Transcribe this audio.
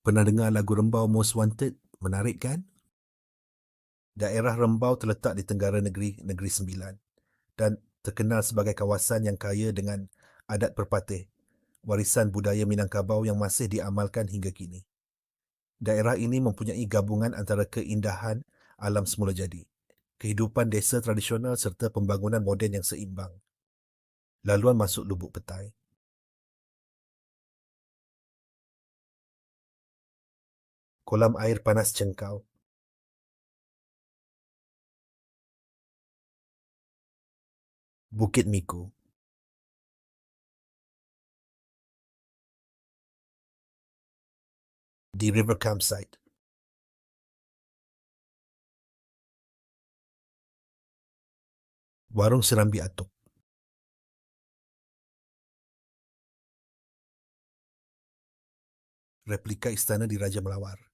Pernah dengar lagu Rembau Most Wanted? Menarik kan? Daerah Rembau terletak di tenggara negeri Negeri Sembilan dan terkenal sebagai kawasan yang kaya dengan adat perpatih, warisan budaya Minangkabau yang masih diamalkan hingga kini. Daerah ini mempunyai gabungan antara keindahan alam semula jadi, kehidupan desa tradisional serta pembangunan moden yang seimbang. Laluan masuk Lubuk Petai. Kolam air panas Cengkau. Bukit Miku. The River Campsite. Warung Serambi Atuk. Replika istana di Raja Melawar.